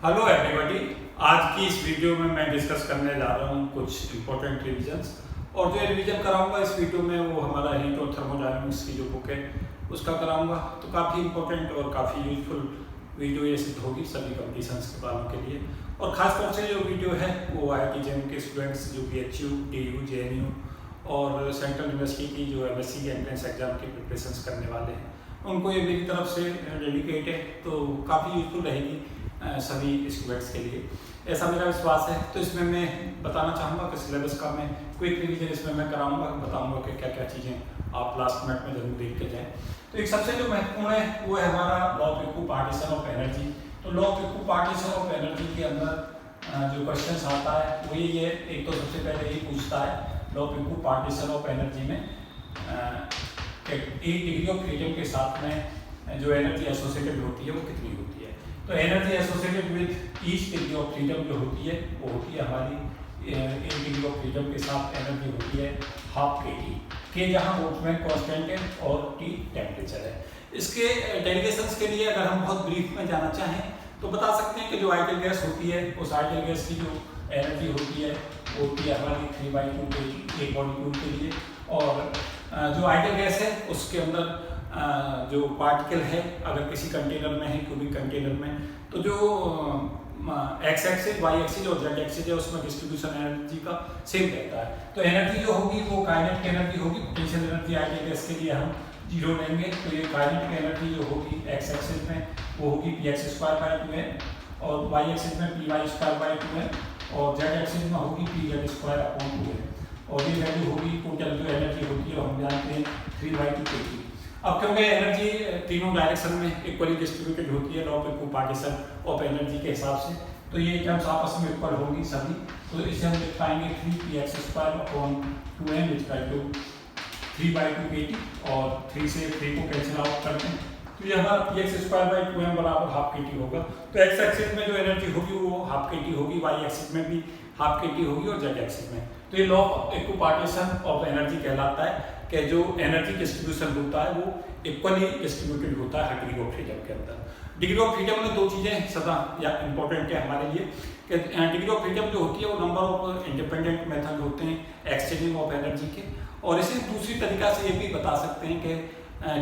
Hello everybody. आज की इस वीडियो में मैं डिस्कस करने जा रहा हूँ कुछ इंपॉर्टेंट रिविजन्स। और जो रिवीजन कराऊंगा इस वीडियो में वो हमारा हीट और थर्मोडायनामिक्स की जो बुक है उसका कराऊंगा। तो काफ़ी इंपॉर्टेंट और काफ़ी यूजफुल वीडियो ये सिद्ध होगी सभी कंपटीशंस के वालों के लिए। और ख़ासतौर से जो वीडियो है वो IIT JM के स्टूडेंट्स जो PHU, TU, JNU और सेंट्रल यूनिवर्सिटी की जो MSc एंट्रेंस एग्जाम की प्रिपरेशंस करने वाले हैं उनको ये मेरी तरफ से डेडिकेट है। तो काफ़ी यूजफुल रहेगी सभी स्टूडेंट्स के लिए, ऐसा मेरा विश्वास है। तो इसमें मैं बताना चाहूँगा कि सिलेबस का मैं क्विक रिवीजन इसमें मैं कराऊंगा, बताऊंगा कि क्या क्या चीज़ें आप लास्ट मिनट में जरूर देख के जाएँ। तो एक सबसे जो महत्वपूर्ण है वो है हमारा law of equipartition of energy. तो law of equipartition of energy के अंदर जो क्वेश्चन आता है वो ये एक तो सबसे पहले ये पूछता है law of equipartition of energy में एक डिग्री ऑफ फ्रीडम के साथ में जो एनर्जी एसोसिएटेड होती है वो कितनी होती है। तो energy associated with each degree of freedom जो होती है वो होती है हमारी एक डिग्री ऑफ फ्रीडम के साथ एनर्जी होती है हाफ के जहाँ बोल्ट्जमैन कांस्टेंट है और T टेम्परेचर है। इसके डेरिवेशंस के लिए अगर हम बहुत ब्रीफ में जाना चाहें तो बता सकते हैं कि जो आइडियल गैस होती है उस आइडियल गैस की जो एनर्जी होती है वो होती है हमारी 3/2 kg एक मॉलिक्यूल के लिए। और जो आइडियल गैस है उसके अंदर जो पार्टिकल है अगर किसी कंटेनर में है क्यूबिक कंटेनर में तो जो एक्स एक्सिस वाई एक्सिस और जेड एक्सिस है उसमें डिस्ट्रीब्यूशन एनर्जी का सेम रहता है। तो एनर्जी जो होगी वो काइनेटिक एनर्जी होगी। पोटेंशियल एनर्जी आइडियल गैस के लिए हम 0 लेंगे। तो ये काइनेटिक एनर्जी जो होगी एक्स एक्सिस में वो होगी px²/2m और वाई एक्सिस में py²/2m और जेड एक्सिस में होगी pz²/2m और ये वैल्यू होगी टोटल जो एनर्जी होती है हम जानते हैं 3/2 kg। अब क्योंकि एनर्जी तीनों डायरेक्शन में इक्वली डिस्ट्रीब्यूटेड होती है law of equipartition of energy के हिसाब से, तो ये टर्म्स आपस में इक्वल होंगी सभी। तो इसे हम लिख पाएंगे 3px²/2m = 3/2 kg और 3 से 3 को कैंसिल आउट करते हैं तो ये हमारा px²/2m बराबर हाफ kg होगा। तो एक्स एक्सिस में जो एनर्जी होगी वो हाफ kg होगी, वाई एक्सिस में भी हाफ kg होगी और जेड एक्सिस में। तो ये law of equipartition of energy कहलाता है कि जो एनर्जी डिस्ट्रीब्यूशन होता है वो इक्वली डिस्ट्रीब्यूटेड होता है डिग्री ऑफ फ्रीडम के अंदर। डिग्री ऑफ फ्रीडम में दो चीज़ें सदा या इंपॉर्टेंट है हमारे लिए कि डिग्री ऑफ फ्रीडम जो होती है वो नंबर ऑफ इंडिपेंडेंट मेथड होते हैं एक्सचेंजिंग ऑफ एनर्जी के। और इसी दूसरी तरीका से ये भी बता सकते हैं कि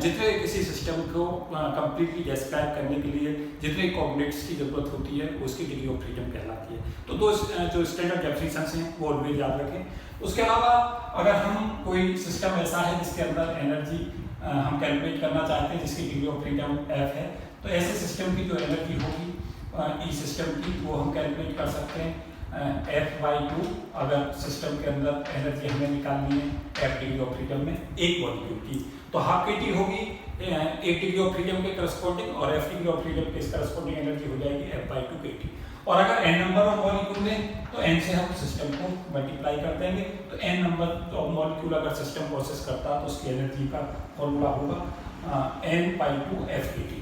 जितने किसी सिस्टम को कंप्लीटली डिस्क्राइब करने के लिए जितने कोऑर्डिनेट्स की जरूरत होती है उसकी डिग्री ऑफ फ्रीडम कहलाती है। तो दो जो स्टैंडर्ड डेफिनेशंस हैं वो ऑलवेज याद रखें। उसके अलावा अगर हम कोई सिस्टम ऐसा है जिसके अंदर एनर्जी हम कैलकुलेट करना चाहते हैं जिसकी डिग्री ऑफ फ्रीडम F है तो ऐसे सिस्टम की जो एनर्जी होगी ई सिस्टम की वो हम कैलकुलेट कर सकते हैं F/2। अगर सिस्टम के अंदर एनर्जी हमें निकालनी है F डिग्री ऑफ फ्रीडम में एक मॉलिक्यूल की तो हाफ kT होगी एक डिग्री ऑफ फ्रीडम के करस्पॉन्डिंग और F डिग्री ऑफ फ्रीडम के करस्पॉन्डिंग एनर्जी हो जाएगी F/2 kT। और अगर n नंबर ऑफ मॉलिक्यूल लें तो n से हम सिस्टम को मल्टीप्लाई कर देंगे। तो n नंबर ऑफ मॉलिक्यूल अगर सिस्टम प्रोसेस करता है तो उसकी एनर्जी का फॉर्मूला होगा n/2 F kT।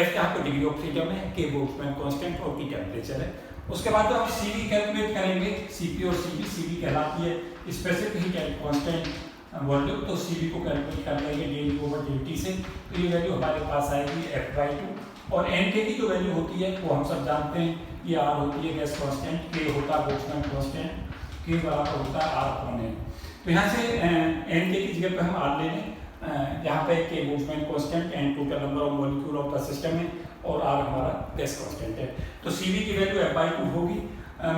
F यहाँ पे डिग्री ऑफ फ्रीडम है, K बोल्ट्जमैन कांस्टेंट और T टेम्परेचर है। उसके बाद हम Cv कैलकुलेट करेंगे। Cp और Cv कहलाती है specific heat and constant volume. तो Cv को कैलकुलेट कर लेंगे ΔU/ΔT से। तो ये वैल्यू हमारे पास आएगी F/2 और n की जो वैल्यू होती है वो हम सब जानते हैं ये R होती है गैस कांस्टेंट, K होता है बोल्ट्जमैन कांस्टेंट, K बराबर होता है R/N। तो यहाँ से n की जगह पे हम R ले लें। यहाँ पे K Boltzmann constant, n total number of molecule of the system है और R हमारा गैस कांस्टेंट है। तो Cv की वैल्यू F/2 होगी।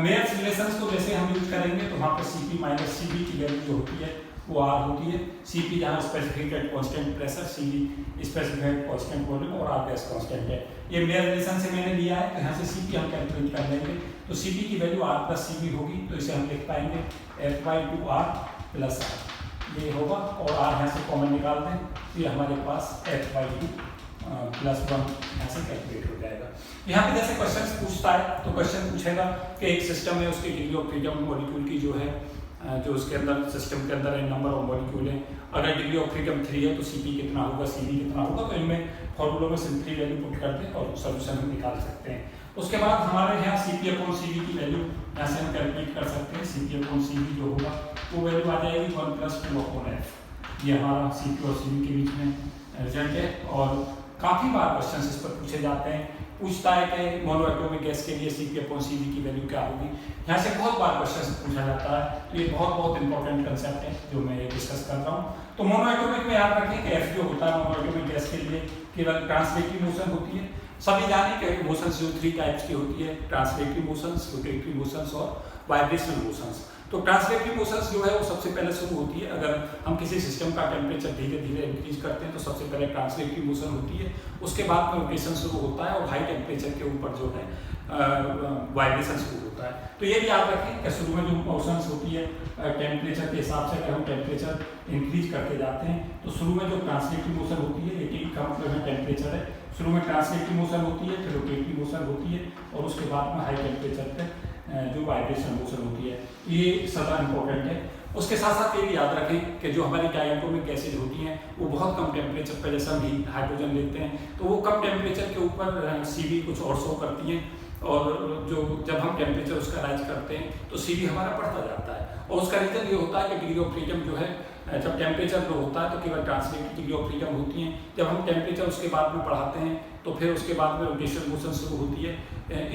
मेयर्स रिलेशंस को जैसे हम यूज करेंगे तो वहाँ पे Cp - Cv की वैल्यू जो होती है वो R होती है। Cp जहाँ specific at constant pressure, Cv specific at constant volume और R गैस कांस्टेंट है। ये मेयर रिलेशन से मैंने लिया है तो यहाँ से Cp हम कैलकुलेट कर लेंगे। तो Cp की वैल्यू R + Cv होगी तो इसे हम लिख पाएंगे F/2R + R ये होगा और R यहाँ से कॉमन निकाल दें तो ये हमारे पास F/2 +1 यहाँ से कैलकुलेट हो जाएगा। यहाँ पे जैसे क्वेश्चन पूछता है तो क्वेश्चन पूछेगा कि एक सिस्टम में उसकी डिग्री ऑफ फ्रीडम मॉलिक्यूल की जो है जो उसके अंदर सिस्टम के अंदर नंबर ऑफ मॉलिक्यूल है अगर डिग्री ऑफ फ्रीडम 3 है तो Cp कितना होगा, Cv कितना होगा। तो इनमें फॉर्मूलों में सिंपली वैल्यू पुट कर दें और सोल्यूशन हम निकाल सकते हैं। उसके बाद हमारे यहाँ Cp/Cv की वैल्यू यहाँ से हम कैलकुलेट कर सकते हैं। Cp/Cv जो होगा वो वैल्यू आ जाएगी 1 + 2/f। ये हमारा Cp और Cv के बीच में रिजल्ट है। और काफ़ी बार क्वेश्चन इस पर पूछे जाते हैं पूछता है कि मोनोएटॉमिक गैस के लिए Cp/Cv की वैल्यू क्या होगी। यहाँ से बहुत बार क्वेश्चन पूछा जाता है, तो ये बहुत इंपॉर्टेंट कंसेप्ट है जो मैं डिस्कस कर रहा हूँ। तो मोनोएटॉमिक में याद रखें कि F जो होता है मोनोएटॉमिक गैस के लिए केवल ट्रांसलेटरी मोशन होती है। सभी जाने कि मोशंस जो 3 टाइप्स की होती है, ट्रांसलेटरी मोशंस, रोटेटरी मोशंस और वाइब्रेशनल मोशंस। तो ट्रांसलेटरी मोशंस जो है वो सबसे पहले शुरू होती है, अगर हम किसी सिस्टम का टेम्परेचर धीरे धीरे इंक्रीज करते हैं तो सबसे पहले ट्रांसलेटरी मोशन होती है, उसके बाद में रोटेशन शुरू होता है और हाई टेम्परेचर के ऊपर जो है वाइब्रेशन शुरू होता है। तो ये भी याद रखें कि शुरू में जो मोशंस होती है टेम्परेचर के हिसाब से अगर हम टेम्परेचर इंक्रीज करते जाते हैं तो शुरू में जो ट्रांसलेटरी मोशन होती है, ये का मतलब है टेम्परेचर है, शुरू में ट्रांसलेटरी मोशन होती है, फिर रोटेटरी मोशन होती है और उसके बाद में हाई टेम्परेचर पे जो वाइब्रेशन मोशन होती है। ये ज़्यादा इंपॉर्टेंट है। उसके साथ साथ ये भी याद रखें कि जो हमारी डायटोमिक गैसेज होती हैं वो बहुत कम टेम्परेचर पर, जैसा हम हाइड्रोजन लेते हैं तो वो कम टेम्परेचर के ऊपर Cv कुछ और शो करती हैं, और जो जब हम टेम्परेचर उसका राइज करते हैं तो Cv हमारा बढ़ता जाता है। और उसका रीज़न ये होता है कि डिग्री ऑफ फ्रीडम जो है, जब टेम्परेचर लो होता है तो केवल ट्रांसलेटरी डिग्री ऑफ फ्रीडम होती हैं, जब हम टेम्परेचर उसके बाद में बढ़ाते हैं तो फिर उसके बाद में रोटेशन मोशन शुरू होती है।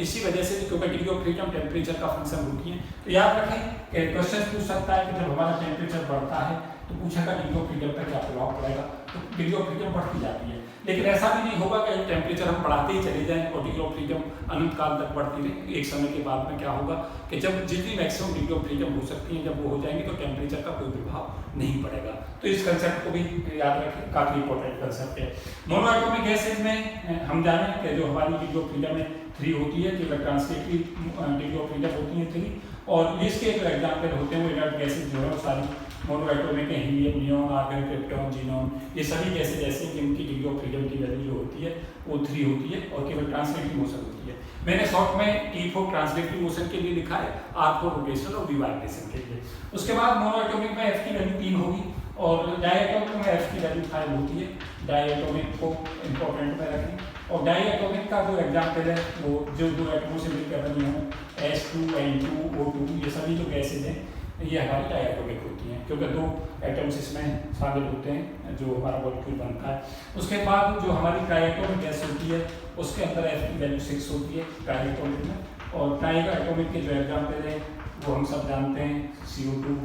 इसी वजह से क्योंकि डिग्री ऑफ फ्रीडम टेम्परेचर का फंक्शन होती है। तो याद रखें कि क्वेश्चन पूछ सकता है कि जब हमारा टेम्परेचर बढ़ता है तो पूछेगा डिग्री ऑफ फ्रीडम पर क्या प्रभाव पड़ेगा, तो डिग्री ऑफ फ्रीडम बढ़ती जाती है। लेकिन ऐसा भी नहीं होगा कि टेम्परेचर हम बढ़ाते ही चले जाएं और डिग्री ऑफ फ्रीडम अनंत काल तक बढ़ती रहे। एक समय के बाद में क्या होगा कि जब जितनी मैक्सिमम डिग्री ऑफ फ्रीडम हो सकती है जब वो हो जाएंगे तो टेम्परेचर का कोई प्रभाव नहीं पड़ेगा। तो इस कंसेप्ट को भी याद रखें, काफ़ी इंपॉर्टेंट कंसेप्ट है। मोनोएटॉमिक गैसेज में हम जानें कि जो हमारी डिग्री ऑफ फ्रीडम है 3 होती है, केवल ट्रांसलेटरी डिग्री ऑफ फ्रीडम होती है 3, और इसके जो एग्जाम्पल होते हैं वो इनर्ट गैसेज जो है वो सारी मोनोएटॉमिक है, helium, neon, argon, krypton, xenon, ये सभी गैसेज ऐसे जिनकी डिग्री ऑफ फ्रीडम की वैल्यू जो होती है वो 3 होती है और केवल ट्रांसलेटरी मोशन होती है। मैंने शॉर्ट में T4 ट्रांसलेटरी मोशन के लिए लिखा है, R4 रोटेशनल और V वाइब्रेशन के लिए। उसके बाद मोनोएटॉमिक में F की वैल्यू 3 होगी और डायएटॉमिक में F की वैल्यू 5 होती है। डायएटॉमिक को इंपॉर्टेंट में रखें। और डायएटॉमिक का जो एग्जाम्पल है वो जो 2 एटमों से मिलकर बनी है, H2N2O2, ये सभी जो गैसेज हैं ये हमारी डायएटॉमिक होती हैं, क्योंकि 2 एटम्स इसमें शामिल होते हैं जो हमारा मॉलिक्यूल बनता है। उसके बाद जो हमारी ट्राइएटॉमिक गैस होती है उसके अंदर F की वैल्यू 6 होती है ट्राइएटॉमिक में। और ट्राइएटॉमिक के जो एग्जाम्पल है वो हम सब जानते हैं, CO2,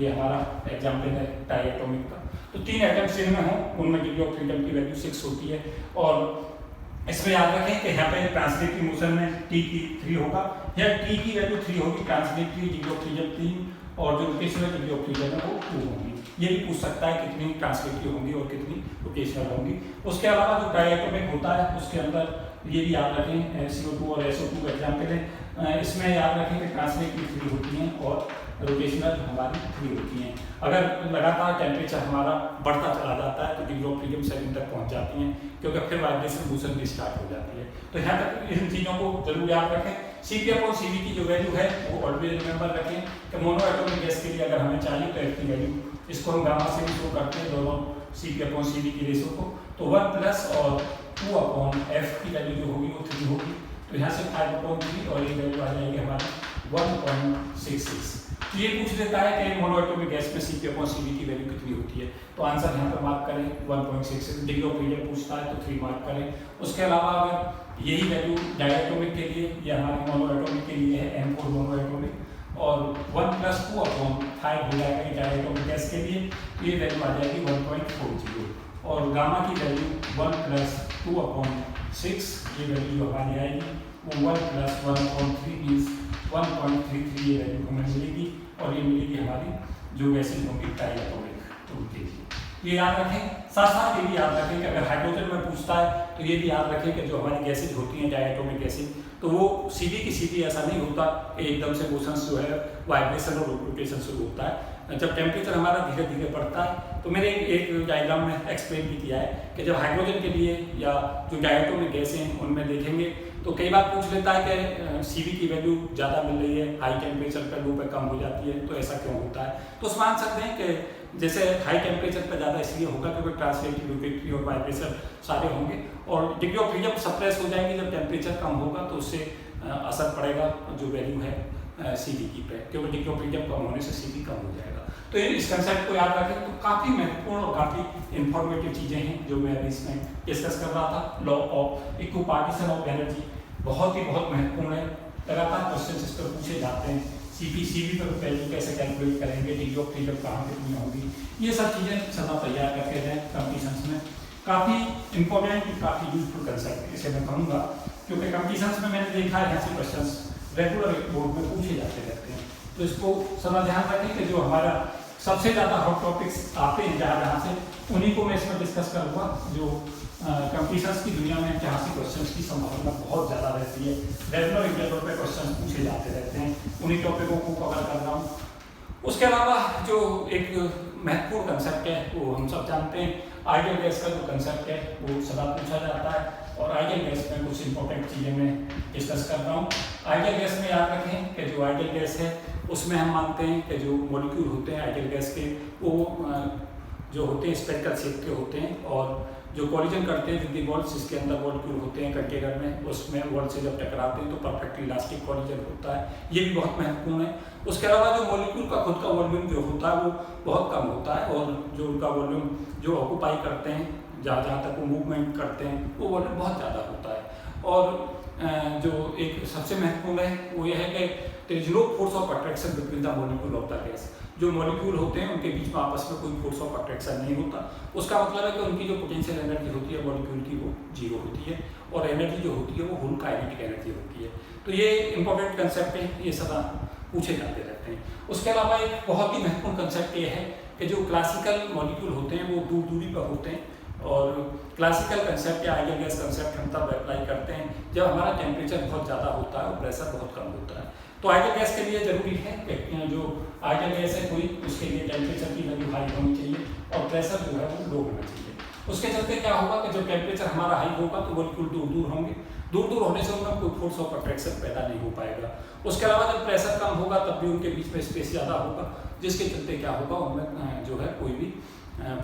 ये हमारा एग्जाम्पल है ट्राइएटॉमिक का। तो 3 एटम्स जिनमें हों उनमें डिग्री ऑफ फ्रीडम की वैल्यू 6 होती है। और इसमें याद रखें कि यहाँ पे ट्रांसलेटरी मोशन में T की 3 होगा, या T की वैल्यू 3 होगी, ट्रांसलेटरी डिग्री ऑफ फ्रीडम 3 और जो रोटेशनल डिग्री ऑफ फ्रीडम है वो 2 होंगी। ये भी पूछ सकता है कितनी ट्रांसलेटरी होंगी और कितनी रोटेशनल होंगी। उसके अलावा जो डायएटॉमिक होता है उसके अंदर ये भी याद रखें CO2 और SO2 का एग्जाम्पल है, इसमें याद रखें कि ट्रांसलेटरी 3 होती हैं और रोटेशनल हमारी 3 होती हैं। अगर लगातार टेम्परेचर हमारा बढ़ता चला जाता है तो डिग्री ऑफ फ्रीडम 7 तक पहुंच जाती हैं, क्योंकि फिर वाइब्रेशन मोशन भी स्टार्ट हो जाती है। तो यहाँ तक इन चीज़ों को जरूर याद रखें। Cp/Cv की जो वैल्यू है वो ऑलवेज रिमेंबर रखें कि मोनोएटॉमिक गैस के लिए अगर हमें चाहिए तो F की वैल्यू, इसको हम गामा से भी शो करते हैं दोनों Cp/Cv की रेशो को, तो 1 प्लस और 2/F की वैल्यू जो होगी वो 3 होगी। तो यहाँ से 5/3 और ये वैल्यू आ जाएगी हमारी 1.66। तो ये पूछ लेता है कि मोनोएटॉमिक गैस में Cp/Cv की वैल्यू कितनी होती है, तो आंसर यहाँ पर मार्क करें 1.66। डिग्री ऑफ फ्रीडम पूछता है तो 3 मार्क करें। उसके अलावा अगर यही वैल्यू डायएटॉमिक के लिए या हमारे मोनोएटॉमिक के लिए है N4 मोनोएटॉमिक, और 1 प्लस 2/5 हो जाएगा ये डायएटॉमिक गैस के लिए, तो ये वैल्यू आ जाएगी 1.40। और गामा की वैल्यू 1 प्लस 2/6, ये वैल्यू जो हमारी आएगी वो 1 प्लस 1/3 मीन्स 1.33 ये वैल्यू हमें मिलेगी, और ये मिलेगी हमारी जो गैसेज होंगी डायएटॉमिक उनके लिए। ये याद रखें। साथ साथ ये भी याद रखें कि अगर हाइड्रोजन में पूछता है तो ये भी याद रखें कि जो हमारी गैसेज होती हैं डायएटॉमिक गैसेज, तो वो सीधी की सीधी ऐसा नहीं होता कि एकदम से मोशंस जो है वाइब्रेशन और रोटेशन शुरू होता है। जब टेम्परेचर हमारा धीरे धीरे बढ़ता है, तो मैंने एक डायग्राम में एक्सप्लेन भी किया है कि जब हाइड्रोजन के लिए या जो डायएटॉमिक गैसें हैं उनमें देखेंगे तो कई बार पूछ लेता है कि Cv की वैल्यू ज़्यादा मिल रही है, हाई टेम्परेचर पर लो पे कम हो जाती है, तो ऐसा क्यों होता है। तो उसमें आंसर दें कि जैसे हाई टेम्परेचर पर ज़्यादा इसलिए होगा क्योंकि ट्रांसलेटरी, रोटेटरी और वाइब्रेशन सारे होंगे, और डिग्री ऑफ फ्रीडम सप्रेस हो जाएंगे जब टेम्परेचर कम होगा, तो उससे असर पड़ेगा जो वैल्यू है CV की पे, क्योंकि डिक्लोप्रीडियम कम होने से CV कम हो जाएगा। तो इस कंसेप्ट को याद रखें। तो काफ़ी महत्वपूर्ण और काफ़ी इंफॉर्मेटिव चीज़ें हैं जो मैं अभी इसमें डिस्कस कर रहा था। Law of equipartition of energy बहुत महत्वपूर्ण है। लगातार क्वेश्चन इस पर पूछे जाते हैं। CV पर वैल्यू कैसे कैलकुलेट करेंगे, डिग्री ऑफ फ्रीडम कहाँ कितनी होगी, ये सब चीज़ें सदा तैयार करके जाएँ कंपटीशंस में। काफ़ी इंपॉर्टेंट, काफ़ी यूजफुल कंसेप्ट इसे मैं कहूँगा, क्योंकि कंपटीशंस में मैंने देखा है ऐसे क्वेश्चंस रेगुलर बोर्ड में पूछे जाते रहते हैं। तो इसको सदा ध्यान रखें कि जो हमारा सबसे ज़्यादा हॉट टॉपिक्स आते हैं जहाँ से, उन्हीं को मैं इसमें डिस्कस करूँगा। जो कंपटीशंस की दुनिया में ऐतिहासिक क्वेश्चंस की संभावना बहुत ज़्यादा रहती है, रेगुलर इंटरवल पे क्वेश्चन पूछे जाते रहते हैं, उन्हीं टॉपिकों को कवर कर रहा हूँ। उसके अलावा जो एक महत्वपूर्ण कंसेप्ट है वो हम सब जानते हैं, आइडियल गैस का जो कंसेप्ट है वो सदा पूछा जाता है। और आइडियल गैस में कुछ इंपॉर्टेंट चीज़ें मैं डिस्कस कर रहा हूँ। आइडियल गैस में याद रखें कि जो आइडियल गैस है उसमें हम मानते हैं कि जो मॉलिक्यूल होते हैं आइडियल गैस के, वो जो होते हैं स्पेरिकल शेप के होते हैं, और जो कॉलिजन करते हैं विद द वॉल्स, जिसके अंदर मॉलिक्यूल होते हैं कंटेनर में, उसमें वॉल से जब टकराते हैं तो परफेक्टली इलास्टिक कॉलिजन होता है। ये भी बहुत महत्वपूर्ण है। उसके अलावा जो मॉलिक्यूल का खुद का वॉल्यूम जो होता है वो बहुत कम होता है, और जो उनका वॉल्यूम जो ऑक्यूपाई करते हैं, जहाँ तक वो मूवमेंट करते हैं, वो वॉल्यूम बहुत ज़्यादा होता है। और जो एक सबसे महत्वपूर्ण है वो ये है कि there is no force of attraction between the molecule of the gas. जो मॉलिक्यूल होते हैं उनके बीच में आपस में कोई फोर्स ऑफ अट्रैक्शन नहीं होता। उसका मतलब है कि उनकी जो पोटेंशियल एनर्जी होती है मॉलिक्यूल की वो जीरो होती है, और एनर्जी जो होती है वो होल काइनेटिक एनर्जी होती है। तो ये इंपॉर्टेंट कंसेप्ट है, ये सदा पूछे जाते रहते हैं। उसके अलावा एक बहुत ही महत्वपूर्ण कंसेप्ट ये है कि जो क्लासिकल मॉलिक्यूल होते हैं वो दूर दूरी पर होते हैं, और क्लासिकल कंसेप्ट या आइडियल गैस कंसेप्ट हम तब अप्लाई करते हैं जब हमारा टेम्परेचर बहुत ज़्यादा होता है और प्रेशर बहुत कम होता है। तो आइडियल गैस के लिए जरूरी है कि जो आइडियल गैस है कोई, उसके लिए टेम्परेचर की वैल्यू हाई होनी चाहिए और प्रेशर जो है वो लो होना चाहिए। उसके चलते क्या होगा कि जब टेम्परेचर हमारा हाई होगा तो मॉलिक्यूल दूर दूर होंगे, दूर दूर होने से उनका कोई फोर्स ऑफ अट्रैक्शन पैदा नहीं हो पाएगा। उसके अलावा जब प्रेशर कम होगा तब भी उनके बीच में स्पेस ज़्यादा होगा, जिसके चलते क्या होगा उनमें जो है कोई भी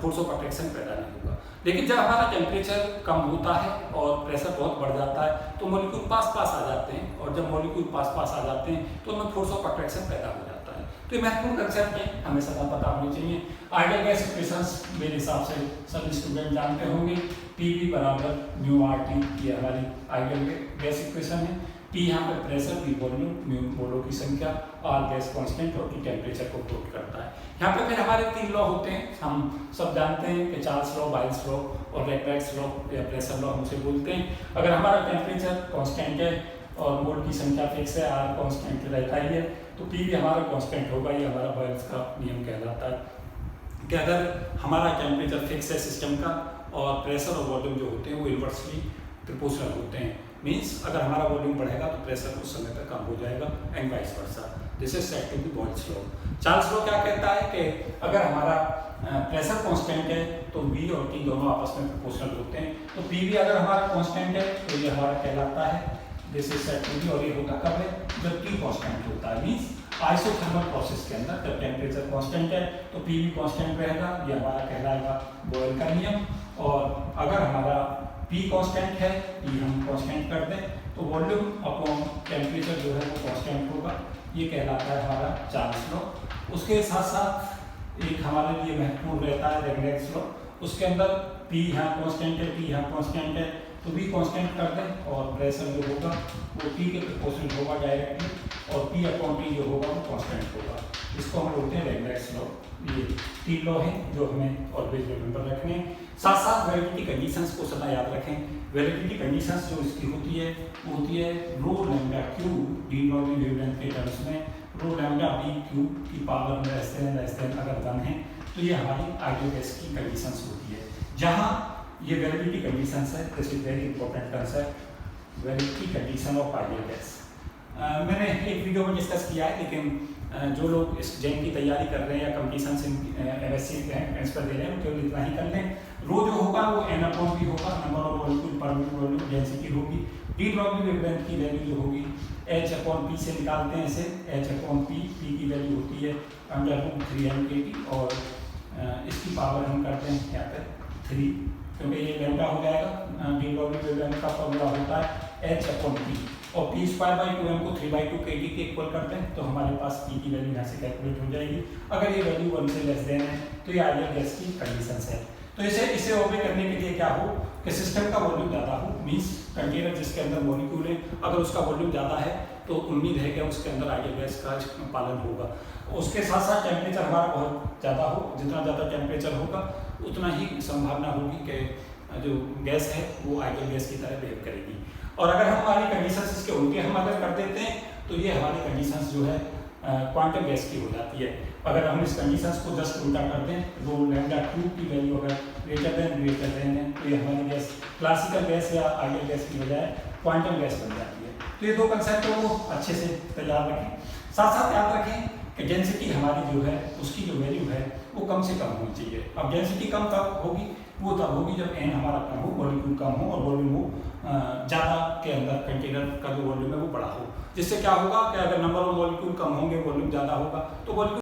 फोर्स ऑफ अट्रैक्शन पैदा नहीं होगा। लेकिन जब हमारा टेम्परेचर कम होता है और प्रेशर बहुत बढ़ जाता है तो मॉलिक्यूल पास पास आ जाते हैं, और जब मॉलिक्यूल पास पास आ जाते हैं तो उनमें फोर्स ऑफ अट्रैक्शन पैदा हो जाता है। तो ये महत्वपूर्ण कंसेप्ट है, हमें सदा पता होनी चाहिए। आइडियल गैस इक्वेशंस मेरे हिसाब से सभी स्टूडेंट जानते होंगे। PV बराबर म्यू RT, ये हमारी आइडियल गैस इक्वेशन है। P यहाँ पे प्रेशर, V वॉल्यूम, म्यू मोलों की संख्या, R गैस कांस्टेंट और T टेम्परेचर को प्लॉट करता है। यहाँ पे फिर हमारे 3 लॉ होते हैं, हम सब जानते हैं कि चार्ल्स लॉ, बायल्स लॉ और रैकरैक्स लॉ या प्रेशर लॉ हम उसे बोलते हैं। अगर हमारा टेम्परेचर कांस्टेंट है और मोल की संख्या फिक्स है, R कांस्टेंट रहता ही है, तो P भी हमारा कांस्टेंट होगा। ये हमारा बायल्स का नियम कहलाता है कि अगर हमारा टेम्परेचर फिक्स है सिस्टम का और प्रेशर और वॉल्यूम जो होते हैं वो इन्वर्सली प्रोपोर्शनल होते हैं, मीन्स अगर हमारा वॉल्यूम बढ़ेगा तो प्रेशर उस समय पर कम हो जाएगा, and vice versa. This is said to be Boyle's law. Charles law क्या कहता है कि अगर हमारा प्रेशर कांस्टेंट है तो V और T दोनों आपस में प्रोपोर्शनल होते हैं। तो P भी अगर हमारा कांस्टेंट है तो ये हमारा कहलाता है this is said to be, और ये होता कब है जब T कांस्टेंट होता है। मीन्स आइसोथर्मल प्रोसेस के अंदर जब टेम्परेचर कांस्टेंट है तो P भी कांस्टेंट रहेगा, ये हमारा कहलाएगा बॉयल का नियम। और अगर हमारा P कांस्टेंट है, P हम कांस्टेंट कर दें तो वॉल्यूम अपॉन टेम्परेचर जो है वो कांस्टेंट होगा, ये कहलाता है हमारा चार्ल्स लॉ। उसके साथ साथ एक हमारे लिए महत्वपूर्ण रहता है रैकरैक्स लॉ। उसके अंदर P यहाँ कांस्टेंट है, T यहाँ कांस्टेंट है, तो V कांस्टेंट कर दें और प्रेशर जो होगा वो T के प्रोपोर्शनल होगा डायरेक्टली, और P अपॉन T जो होगा वो कांस्टेंट होगा। इसको हम बोलते हैं रैकरैक्स लॉ। ये 3 लॉ हैं जो हमें ऑलवेज रिमेंबर रखने हैं। साथ साथ वैलिडिटी कंडीशंस को सदा याद रखें। वैलिडिटी कंडीशंस जो इसकी होती है वो होती है rho lambda Q de Broglie wavelength के टर्म्स में, रो लैम्डा डी क्यू की पावर में लेस देन अगर 1 है तो ये हमारी आइडियल गैस की कंडीशंस होती है। जहाँ ये वैलिडिटी कंडीशंस है, this is very important concept, validity condition of ideal gas. मैंने एक वीडियो में डिस्कस किया है, लेकिन जो लोग इस जैन की तैयारी कर रहे हैं या कंपटीशन से MSc एंट्रेंस पर दे रहे हैं उनके लिए इतना ही कर लें। रो जो होगा वो N/P होगा, नंबर ऑफ मॉलिक्यूल पर वॉल्यूम डेंसिटी होगी। डी ब्रॉगली वेवलेंथ की वैल्यू जो होगी H/P से निकालते हैं इसे, H/P, P की वैल्यू होती है √3m/kT, और इसकी पावर हम करते हैं यहाँ पे 3, क्योंकि ये लैम्डा हो जाएगा। डी ब्रॉगली वेवलेंथ का फॉर्मूला होता है H/P। और पी स्क्वायर बाई 2m को 3/2 kT के इक्वल करते हैं तो हमारे पास पी की वैल्यू यहाँ से कैलकुलेट हो जाएगी। अगर ये वैल्यू 1 से लेस देन है तो ये आइडियल गैस की कंडीशन है। तो इसे ओबे करने के लिए क्या हो कि सिस्टम का वॉल्यूम ज़्यादा हो, मीन्स कंटेनर जिसके अंदर मॉलिक्यूल है अगर उसका वॉल्यूम ज़्यादा है तो उम्मीद है कि उसके अंदर आइडियल गैस का पालन होगा। उसके साथ साथ टेम्परेचर हमारा बहुत ज़्यादा हो, जितना ज़्यादा टेम्परेचर होगा उतना ही संभावना होगी कि जो गैस है वो आइडियल गैस की तरह बिहेव करेगी। और अगर हमारी कंडीशंस इसके उल्टे हम अगर कर देते हैं तो ये हमारी कंडीशंस जो है क्वांटम गैस की हो जाती है। अगर हम इस कंडीशंस को जस्ट उल्टा कर दें, रो लैम्डा क्यूब की वैल्यू अगर ग्रेटर देन है तो ये हमारी गैस क्लासिकल गैस या आइडियल गैस की बजाय क्वांटम गैस बन जाती है। तो ये दो कंसेप्ट को अच्छे से तैयार रखें। साथ साथ याद रखें कि डेंसिटी हमारी जो है उसकी जो वैल्यू है वो कम से कम होनी चाहिए। अब डेंसिटी कम कब होगी, वो तब होगी जब n हमारा कम हो, मॉलिक्यूल कम हो और वॉल्यूम हो ज़्यादा के अंदर कंटेनर का जो वॉल्यूम है वो बड़ा हो। जिससे क्या होगा कि अगर नंबर ऑफ मॉलिक्यूल कम होंगे, वॉल्यूम ज़्यादा होगा तो वॉल्यूम